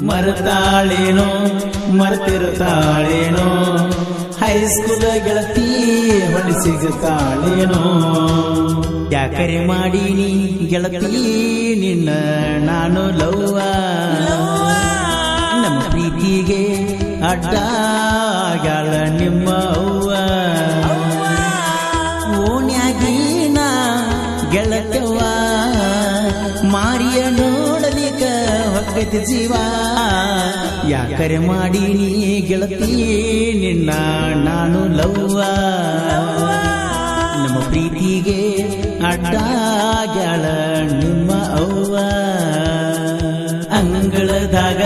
ಮರೆತಾಳೇನೋ ಮರೆತಿರುತ್ತಾಳೇನೋ high school ಗೆಳತಿ ಹೊಳಿ ಸಿಗುತ್ತಾಳೇನೋ ಯಾಕರೆ ಮಾಡೀನಿ ಗೆಳತಿ ನಿನ್ನ ನಾನು ಲವ್ವ ನಮ್ಮ ಪ್ರೀತಿಗೆ ಅಡ್ಡಾಗ್ಯಾಳ ನಿಮ್ಮ ಅವ್ವ ಓಣ್ಯಾಗಿನ ಗೆಳತವ್ವ ಮಾರಿಯ ನೋಡಲಿಕ ಹೊಕ್ಕತಿ ಜೀವ ಯಾಕರೆ ಮಾಡೀನಿ ಗೆಳತಿ ನಿನ್ನ ನಾನು ಲವ್ವ ನಮ್ಮ ಪ್ರೀತಿಗೆ ಅಡ್ಡಾಗ್ಯಾಳ ನಿಮ್ಮ ಅವ್ವ ಅಂಗಳದಾಗ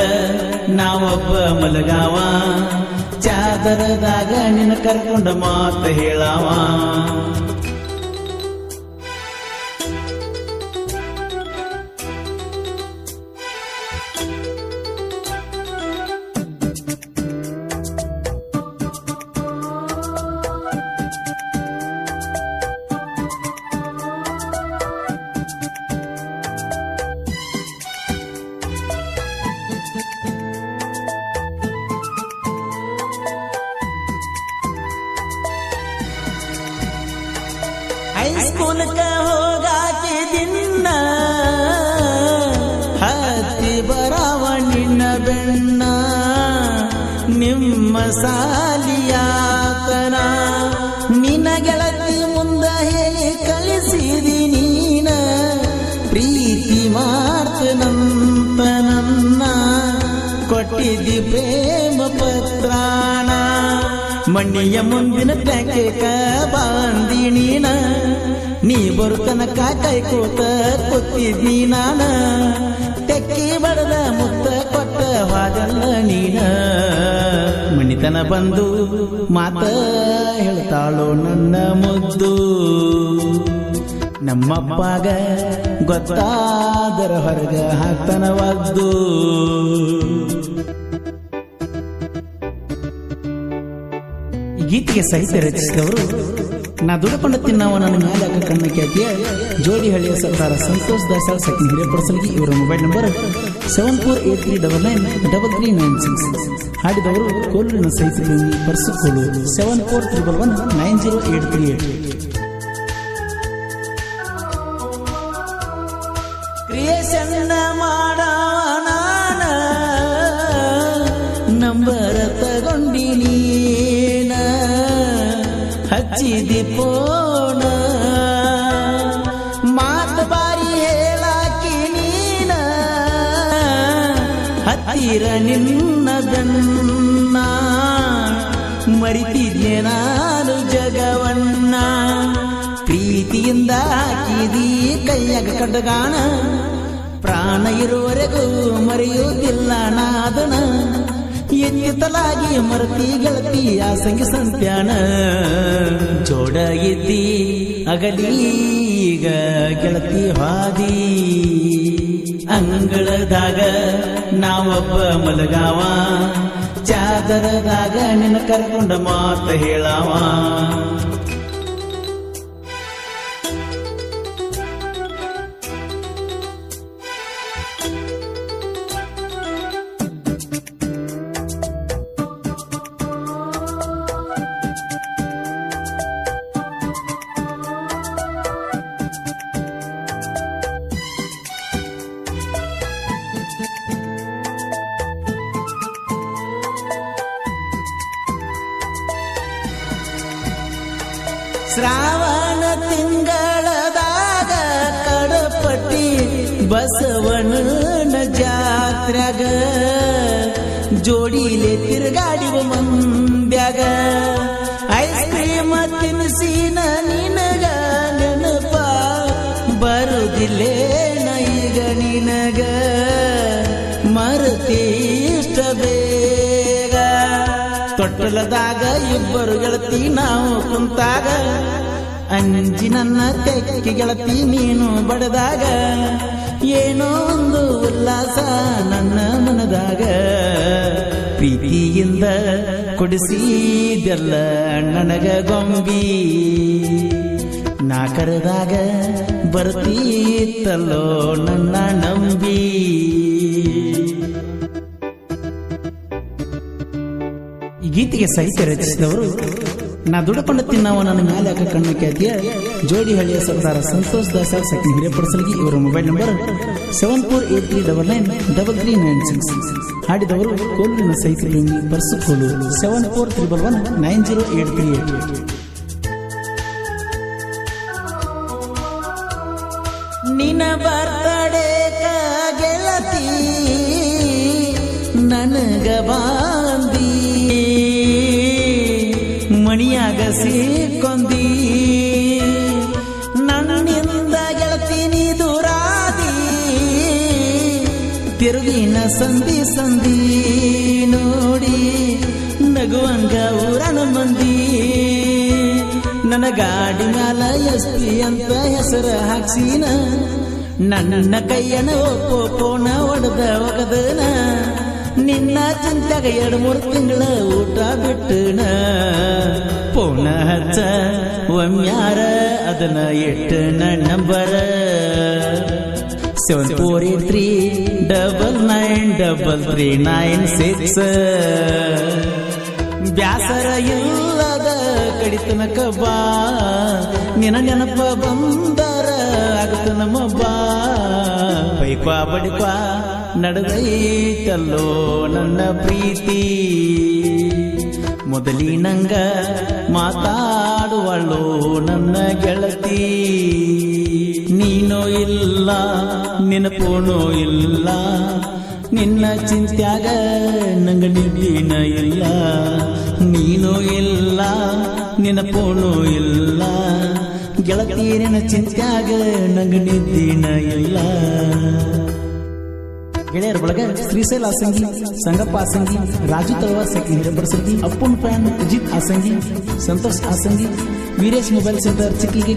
ನಾವೊಬ್ಬ ಮಲಗಾವ ಚಾದರದಾಗ ನಿನ್ನ ಕರ್ಕೊಂಡ ಮಾತ ಹೇಳಾವ ಹೈಸ್ಕೂಲ್ಕ ಹೋಗಾಕೆ ದಿನ ಹತ್ತಿ ಬರವ ನಿನ್ನ ಬೆನ್ನ ನಿಮ್ಮ ಸಾಲಿಯಾತನ ನಿನ್ನ ಗೆಳತಿ ಮುಂದ ಹೇಳಿ ಕಳಿಸಿದಿ ನೀನ ಪ್ರೀತಿ ಮಾಡ್ತನಂತ ನನ್ನ ಕೊಟ್ಟಿದ್ದಿ ಪ್ರೇಮ ಪತ್ರಾನ ಮಣ್ಣಿಯ ಮುಂದಿನ ಟ್ಯಾಂಕ ಬಾಂದಿ ನೀನ ನೀ ಬರುತನಕ ಕೈ ಕೂತ ಕೂತಿದ್ನಿ ನಾನ ತೆಕ್ಕಿ ಬಡದ ಮುತ್ತ ಕೊಟ್ಟ ವಾದಲ್ಲ ನೀನ ಮಣಿತನ ಬಂದು ಮಾತ ಹೇಳ್ತಾಳೋ ನನ್ನ ಮುದ್ದು ನಮ್ಮಪ್ಪಗ ಗೊತ್ತಾದರ ಹೊರಗ ಹಾಕ್ತನವದ್ದು ಗೀತೆಗೆ ಸಾಹಿತ್ಯ ರಚಿಸಿದವರು ನಾ ದುಡ್ಕೊಂಡು ತಿನ್ನವ ನನ್ನ ಮ್ಯಾಲ ಕಣ್ಣ ಖ್ಯಾತಿಯ ಜೋಡಿಹಳ್ಳಿಯ ಸರ್ದಾರ ಸಂತೋಷ್ ದಾಸಾಳ್ ಸೆಕೆಂಡ್ ಹಿರಿಯಪಡಿಸಲಿಗೆ ಇವರ ಮೊಬೈಲ್ ನಂಬರ್ 7483993396 ಹಾಡಿದವರು ಕೋಲೂರಿನ ಸಾಹಿತ್ಯ ಪರ್ಸುಕೋಲು 7411190838 ಕ್ರಿಯೇಷನ್ ಮಾಡವ ನಾನ ನಂಬರ್ ತಗೊಂಡಿನಿ ಹಚ್ಚಿದಿ ಪೋಣ ಮಾತು ಬಾರಿ ಹೇಳಾಕಿ ನೀನ ಹತ್ತಿರ ನಿನ್ನ ಬೆನ್ನ ಮರಿತಿದ್ದೆ ನಾನು ಜಗವನ್ನ ಪ್ರೀತಿಯಿಂದ ಹಾಕಿದಿ ಕೈಯಾಗ ಕಡ್ಗಾಣ ಪ್ರಾಣ ಇರುವರೆಗೂ ಮರೆಯುವುದಿಲ್ಲ ನಾದನ ಎತ್ತಿತಲಾಗಿ ಮರತಿ ಗೆಳತಿ ಆಸಂಗಿ ಸಂತ್ಯಾನ ಜೋಡ ಇದ್ದಿ ಅಗಲೀಗ ಗೆಳತಿ ಹಾದಿ ಅಂಗಳದಾಗ ನಾವೊಬ್ಬ ಮಲಗಾವ ಚಾದರದಾಗ ನಿನ್ನ ಕರ್ಕೊಂಡ ಮಾತ ಹೇಳಾವ ಶ್ರಾವಣ ತಿಂಗಳದಾಗ ಕಡಪಟ್ಟಿ ಬಸವಣ್ಣನ ಜಾತ್ರ್ಯಾಗ ಜೋಡಿಲೆ ತಿರುಗಾಡಿವ ಮಂದ್ಯಾಗ ಐಸ್ ಕ್ರೀಮ್ ತಿನ್ಸಿನ ನಿನಗ ನೆನಪ ಬರುದಿಲ್ಲೇನ ಈಗ ನಿನಗ ಮರುತೀಷ್ಟ ಬೇಗ ತೊಟ್ಟಲದಾಗ ಇಬ್ಬರು ಗೆಳತಿ ನಾವು ಕುಂತಾಗ ಅಂಜಿ ನನ್ನ ತೆಕ್ಕಿ ಗೆಳತಿ ನೀನು ಬಡದಾಗ ಏನೋ ಒಂದು ಉಲ್ಲಾಸ ನನ್ನ ಮನದಾಗ ಪ್ರೀತಿಯಿಂದ ಕೊಡಿಸಿದೆಲ್ಲ ನನಗ ಗೊಂಬಿ ನಾ ಕರೆದಾಗ ಬರ್ತೀತಲ್ಲೋ ನನ್ನ ನಂಬಿ ಗೀತೆಗೆ ಸಾಹಿತ್ಯ ರಚಿಸಿದವರು ನಾ ದುಡಕೊಂಡ ತಿನ್ನವ ನನ್ನ ಮ್ಯಾಲೆ ಯಾಕ ಕಣ್ಣ ಖ್ಯಾತಿಯ ಜೋಡಿ ಹಳ್ಳಿಯ ಸರ್ದಾರ ಸಂತೋಷ್ ದಾಸಾಳ್ ಸೆಕೆಂಡ್ ಹಿರೇಪಡಸಲಗಿ. ಇವರ ಮೊಬೈಲ್ ನಂಬರ್ 7483999396. ಹಾಡಿದವರು ಕೋಲೂರಿನ ಸಾಹಿತ್ಯ ಪ್ರೇಮಿ ಪರ್ಸು ಕೋಲೂರು. 7411190838. ನಿನ್ನ ಬರ್ತಡೆ ಗೆಳತಿ ನನಗ ಬಾಂದಿ ಮಣಿಯಾಗ ಸಿಕ್ಕೊಂದಿ ನನ್ನಿಂದ ಗೆಳತಿ ನೀ ದೂರಾದಿ ತಿರುಗಿನ ಸಂಧಿ ಸಂಧಿ ನೋಡಿ ನಗುವಂಗ ಊರನ ಮಂದಿ ನನ್ನ ಗಾಡಿ ಮ್ಯಾಲ SP ಅಂತ ಹೆಸರ ಹಾಕ್ಸಿನ ನನ್ನ ಕೈಯನ ಪೋನ ಒಡದ ಒಗದನ ನಿನ್ನ ಚಿಂತಾಗ 2-3 ತಿಂಗಳ ಊಟ ಬಿಟ್ಟನ ಪೋನ ಹಚ್ಚ ಒಮ್ಮ್ಯಾರ ಅದನ್ನ ಎಟ್ಟನ ನಂಬರ 7483993396. ಬ್ಯಾಸರ ಇಲ್ಲದ ಕಡಿತನಕ ಬಾ ನಿನ ನೆನಪ ಬಂದರ ಆಗತ ನಮ್ಮ ಬಾ ಬೈಕ್ವಾ ಬಡಿಕ್ವಾ ನಡೆದೈತಲ್ಲೋ ನನ್ನ ಪ್ರೀತಿ ಮೊದಲಿನಂಗ ಮಾತಾಡುವಳು ನನ್ನ ಗೆಳತಿ. ನೀನೋ ಇಲ್ಲ ನೆನಪೋನೋ ಇಲ್ಲ ನಿನ್ನ ಚಿಂತ್ಯಾಗ ನಂಗ ನಿದ್ದಿನ ಇಲ್ಲ. ನೀನೋ ಇಲ್ಲ ನೆನಪೋನೋ ಇಲ್ಲ ಗೆಳತಿ ನಿನ್ನ ಚಿಂತ್ಯಾಗ ನಂಗ ನಿದ್ದಿನ ಇಲ್ಲ. ಗೆಳೆಯರ ಬಳಗ ಶ್ರೀಶೈಲ ಆಸಂಗಿ, ಸಂಗಪ್ಪ ಆಸಂಗಿ, ರಾಜು ತಳವಾರ್ ಸೆಕೆಂಡ್ ಹಿರೇಪಡಸಲಗಿ, ಅಪ್ಪುನ್ fan Ajit Asangi, Santosh Asangi, Veeresh mobile centre ಚಿಕ್ಕಲಿಗೆ.